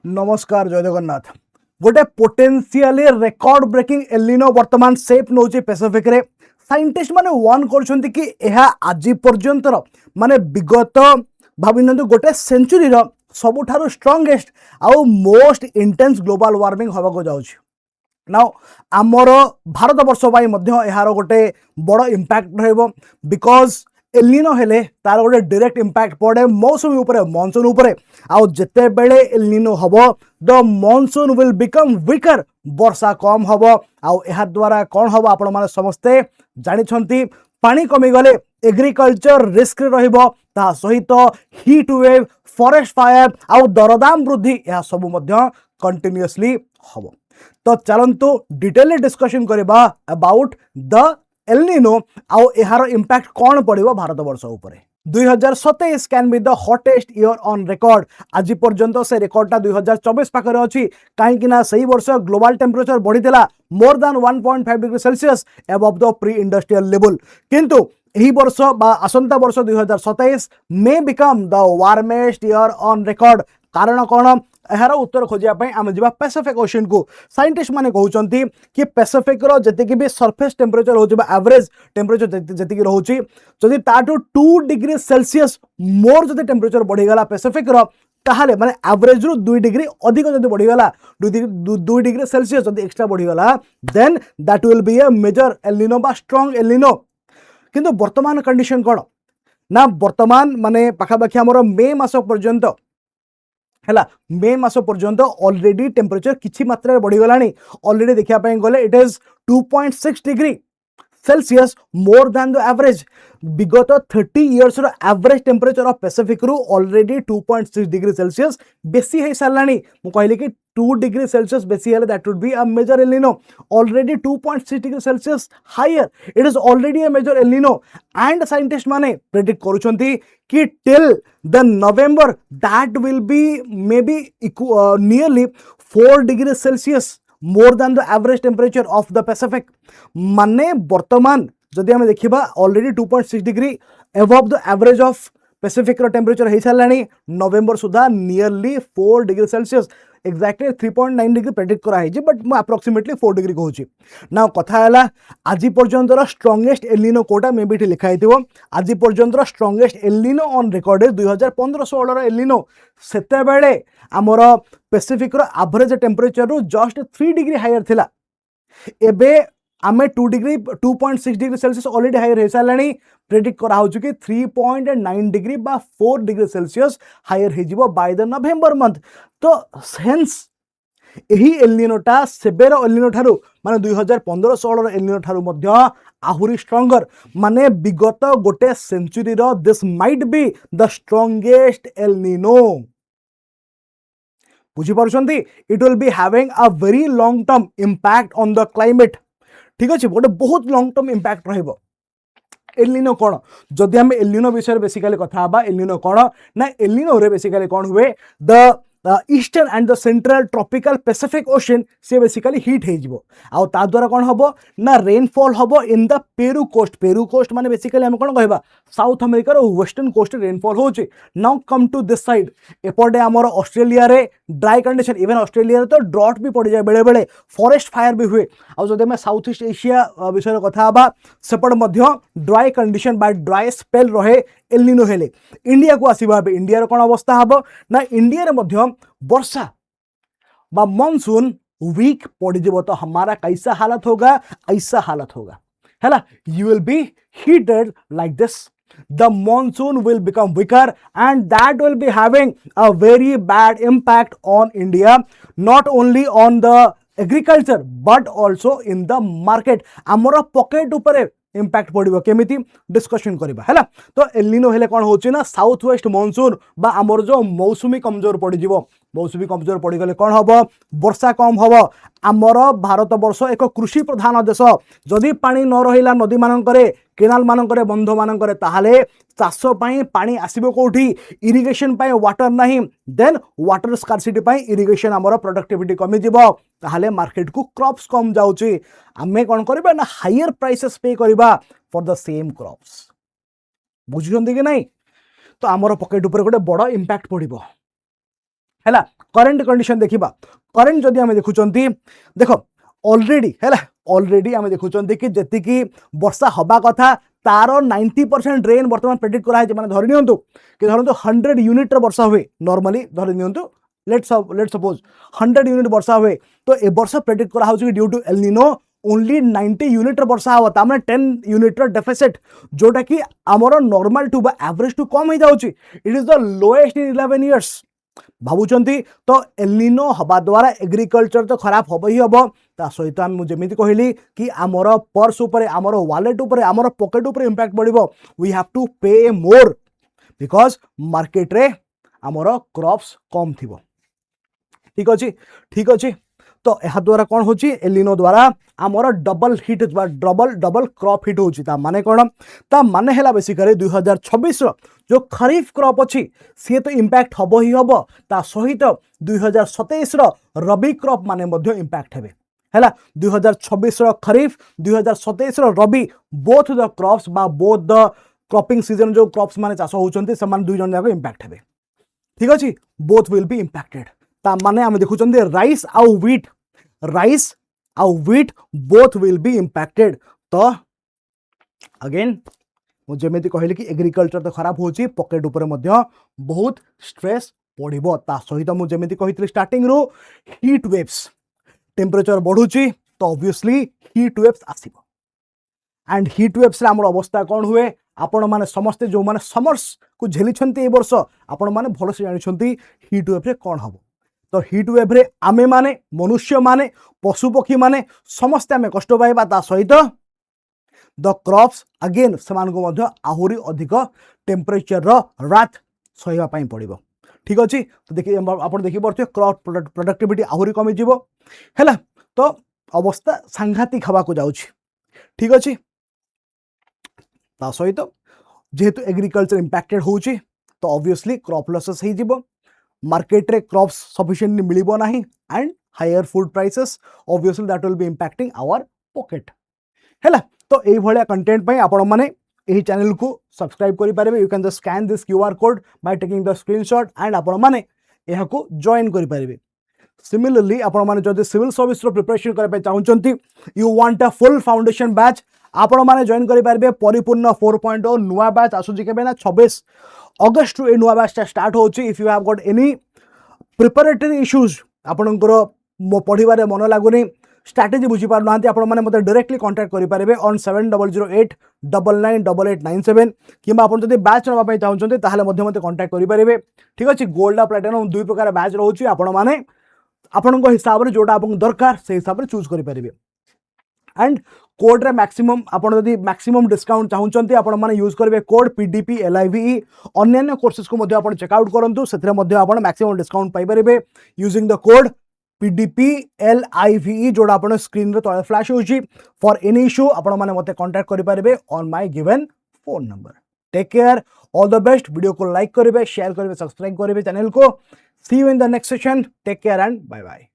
नमस्कार जय जगन्नाथ। गोटे पोटेंशियली रेकॉर्ड ब्रेकिंग एलिनो वर्तमान सेप नौची पैसिफिक रे साइंटिस्ट माने वार्न करछन्ती कि एहा आज पर्यंत माने विगत भाबिनंतु गोटे सेंचुरी रो सबुठारु स्ट्रांगेस्ट आउ मोस्ट इंटेंस ग्लोबल वार्मिंग होबाको जाउछि। नाउ आमर भारत वर्ष पाई मध्य एहार गोटे बड़ इंपैक्ट रहइबो बिकॉज एलिनो हेले तार गोटे डायरेक्ट इंपैक्ट पड़े मौसुमी उपरे मॉनसून उपरे आउ जते बेले एलिनो हबो the monsoon will become weaker वर्षा कम हबो आउ एहा द्वारा कोन हबो आपण माने समस्ते जानि छंती पानी कमी गले एग्रीकल्चर रिस्क रहिबो ता सहित हीट वेव फॉरेस्ट फायर आउ दरदाम वृद्धि यह सब मध्य कंटिन्यूअसली हबो। तो चलंतु डिटेल डिस्कशन करबा अबाउट द एलिनो आउ एहार इंपैक्ट कौन पड़िबो भारत वर्ष उपरे। 2027 can be the hottest year on record. आज पर्यंत से रिकॉर्डटा 2024 पाखरे अछि काहेकि ना सही वर्ष ग्लोबल टेम्परेचर बढ़िथिला more than 1.5 degree Celsius above the pre industrial level. किंतु एही वर्ष बा आसंता वर्ष 2027 may become the warmest year on record. कारण कौन यार उत्तर खोजिया आम जा पैसिफिक ओशन को। साइंटिस्ट माने कहउचंती कि पैसिफिक रो जतिकि भी सरफेस टेम्परेचर होची बा एवरेज टेम्परेचर जतिकि रहउची जदि ताटू 2 डिग्री सेल्सियस मोर जदि टेम्परेचर बढ़ी गला पैसिफिक रो ताहाले माने एवरेज रु 2 डिग्री अधिक जदि बढ़ी गला 2 डिग्री सेल्सियस जदि एक्स्ट्रा बढ़ी गला then that will be a major El Nino बा स्ट्रांग एलिनो। किंतु वर्तमान कंडीशन कोन ना वर्तमान माने पाखापाखि हमर मे मास पर्यंत हैला मे मास पर्यंत ऑलरेडी टेम्परेचर किछि मात्रा बढ़ी गलानी। ऑलरेडी देखिया पय गले it is 2.6 degree Celsius more than the average. विगत 30 इयर्स रो एवरेज टेम्परेचर ऑफ पैसिफिक रु ऑलरेडी 2.6 डिग्री सेल्सियस बेसी है सालानी। मु कहली कि 2 डिग्री सेल्सियस बेसी हेले that would be a major El Nino. Already 2.6 degree Celsius higher it is already a major El Nino. And scientist माने प्रेडिक्ट करूछंती कि till the November that will be may be nearly 4 degree Celsius more than the average temperature of the Pacific. माने वर्तमान जदि हम देखिबा already 2.6 degree above the average of Pacific रो temperature हे सालानी नवंबर सुधा nearly 4 degree Celsius exactly 3.9 degree predict करा है जी बट मु अप्रोक्सीमेटली 4 डिग्री कहूची। ना कथा हला आज पर्यंत रो स्ट्रांगेस्ट एलिनो कोटा मे बी लिखा हिथिबो। आज पर्यंत रो स्ट्रांगेस्ट एलिनो ऑन रिकॉर्ड 2015-16 रो एलिनो। सेते बेले हमर पैसिफिक रो एवरेज टेम्परेचर रु जस्ट 3 डिग्री हायर थिला। एबे आमे 2.6 डिग्री सेल्सियस ऑलरेडी हायर हो साराणी। प्रेडिक्ट करा हो कि 3.9 डिग्री बा 4 डिग्री सेल्सियस हायर हो जिवो बाय द नवंबर मंथ। तो सेंस एही एलिनोटा सेबेर एलिनो ठारू माने 2015-16 एलिनो ठारू मध्य आहुरी स्ट्रांगर माने विगत गोटे सेंचुरी रो this might be the strongest El Nino. बुझी पारुछंती it will be having a very long term impact on the climate. ठीक अच्छे गोटे बहुत लॉन्ग टर्म इंपैक्ट रहिबो। एलिनो कौन जदि हम एलिनो विषय बेसिकली कथा बा एलिनो कौन ना एलिनो रे बेसिकली कौन हुए the eastern and the central tropical Pacific ocean से बेसिकली हीट हो जिवो आउ ता द्वारा कौन हबो ना रेनफॉल हबो इन द पेरू कोस्ट माने बेसिकली हम कौन कहबा साउथ अमेरिका रो वेस्टर्न कोस्ट रेनफॉल होचे। Now come to this side एपटे हमर ऑस्ट्रेलिया रे ड्राई कंडीशन इवन ऑस्ट्रेलिया रे तो ड्रॉट भी पड़ जाए बेले बेले फॉरेस्ट फायर भी हुए आउ जदि मैं साउथ ईस्ट एशिया विषय कथा बा सेपट मध्य ड्राई कंडीशन बा ड्राई स्पेल रहे एलिनो हेले। इंडिया को आसीबा इंडिया रो कोन अवस्था हबो ना इंडिया रे मध्य वर्षा बा मानसून वीक पड़ जिवो तो हमारा कैसा हालत होगा ऐसा हालत होगा हैला। You will be heated like this. The monsoon will become weaker and that will be having a very bad impact on India, not only on the agriculture but also in the market। आमर pocket उपरे impact पड़िबो केमिति discussion करिबा हैला। तो एलिनो हेले कोन होची ना south west monsoon बा आमर जो मौसुमी कमजोर पड़ जिवो। मौसुमी कमजोर पड़ गले कोन हबो वर्षा कम हबो। आमर भारत वर्ष एक कृषि प्रधान देश जदि पानी न रहिला नदी मानकरे केनाल मानकरे बंध मानकरे ताहाले चाष पई पानी आसीबो कोठी इरिगेशन पई वाटर नाही देन वाटर स्कार्सिटी पई इरिगेशन आमर प्रोडक्टिविटी कमी जिवो ताहाले मार्केट को क्रॉप्स कम जाउची। आमे कोन करबा ना हायर प्राइसेस पे करबा फॉर द सेम क्रॉप्स। बुझुछंती कि नहीं। तो आमर पॉकेट ऊपर गोटे बड़ इंपैक्ट पड़िबो। है करेन्ट कंडीशन देखा करेन्ट जदि आम देखुंट देख ऑलरेडी है ऑलरेडी आम देखुंट कि जी वर्षा हवा कथा तार 90% रेन बर्तमान प्रेडिक्ट कराई मैंने धरी नियंतु कि धरतु 100 यूनिट वर्षा हुए नॉर्मली धरी नियंतु लेट सपोज 100 यूनिट वर्षा हुए तो ए वर्ष प्रेडिक्ट करा due to El Nino only 90 unit वर्षा हम तार 10 यूनिट डेफिसिट जोटा कि आमर नॉर्मल टू एवरेज टू कम हो जाऊँगी it is the lowest in 11 years भावुंट तो एलिनो हवा द्वारा एग्रीकल्चर तो खराब हम ही हम ता सहित मुझे कहली कि आमर पर्स उपर आमर वालेट उपर आमर पॉकेट उपर इंपैक्ट बढ़िबो वी हैव टू पे मोर बिकॉज मार्केट रे आमर क्रॉप्स कम थिबो ठीक अच्छे तो यह द्वारा कौन होची एलिनो द्वारा आमर double hit double crop hit होची ता माने कौन ता माने हैला बेसिकली 2026 जो खरीफ क्रॉप अच्छी सी तो इंपैक्ट हम ही हम ता सहित 2027 रबी क्रॉप माने मध्य इंपैक्ट हेबे हैला 2026 खरीफ 2027 रबी बोथ द क्रॉप्स बा बोथ द क्रॉपिंग सीजन जो क्रॉप्स माने चाष होचंती से माने दुई जन जाक इंपैक्ट हेबे ठीक अछि बोथ विल बी इंपैक्टेड ता माने आम देखुंत राइस आउ wheat both will be impacted तो अगेन मुझे कहली कि एग्रीकल्चर तो खराब होची पॉकेट ऊपर मध्य बहुत स्ट्रेस पड़िबो ता सहित मुझे कही स्टार्टिंग रो हीट वेव्स टेम्परेचर बढ़ुची तो ऑब्वियसली हीट वेव्स आसीबो एंड हीट वेव्स रे हमर अवस्था कौन हुए आपण माने समस्ते जो माने समर्स को झेली ए वर्ष आपण माने भल से जानी हीट वेव रे कौन हम तो हीट वेव रे आमे माने मनुष्य माने पशु पक्षी माने समस्ते आमे कष्ट पाइबा ता सहित द क्रॉप्स अगेन सेमानको मध्य आहुरी अधिक टेम्परेचर रात सहिबा पई पड़िबो ठीक अछि तो देखि आपण देखि परथे क्रॉप प्रोडक्टिविटी आहुरी कमी जिवो हैला तो अवस्था सांघातिक हवा को जाउछि ठीक अछि ता सहित जेहेतु एग्रीकल्चर इंपैक्टेड होउछि तो ऑब्वियसली क्रॉप लॉसेस ही जिवो मार्केट रे क्रॉप्स सफिशिएंटली मिलिबो नाही and higher food prices obviously that will be impacting our pocket हैला तो एई भलिया कंटेंट पई आपण माने एही चैनल को सब्सक्राइब करि पारेबे you can just scan this QR code by taking the screenshot and आपण माने एहा को जॉइन करि पारेबे सिमिलरली आपण माने जदि सिविल सर्विस रो प्रिपरेशन करबे चाहुचंती you want a full foundation batch आपण माने जॉइन करि पारेबे परिपूर्ण 4.0 नुवा बैच आसुची केबे ना 26 अगस्त ए नुवा बैच स्टार्ट होची if you have got any preparatory issues आपणकर पढ़िबारे मन लागुनी स्ट्रैटेजी बुझी पार ना आपण माने मते डायरेक्टली कांटेक्ट करि पारेबे ऑन 7008 998897 किबा आपण जदि बैच नबा पई चाहुचंते ताहाले मध्य मते कांटेक्ट करि पारेबे ठीक अछि गोल्ड आ प्लैटिनम दुई प्रकार बैच रहउची आपण माने आपणको हिसाब रे जोटा आपन दरकार से हिसाब रे चूज करि पारेबे एंड कोड रे मैक्सिमम आपण जदि मैक्सिमम डिस्काउंट चाहुचंती आपण माने यूज करबे कोड PDP LIVE अन्य कोर्सेस को मध्य आपण चेकआउट करंतु सेथरे मध्य आपण मैक्सिमम डिस्काउंट पाई पारेबे using the code PDP LIVE जोड़ा आपण स्क्रीन रे तळे फ्लैश होची फॉर एनी इशू आपण माने मते कांटेक्ट करि पारेबे on my given phone number take care all the best video को लाइक करिवे शेयर करिवे सब्सक्राइब करिवे चैनल को see you in the next session take care and bye bye.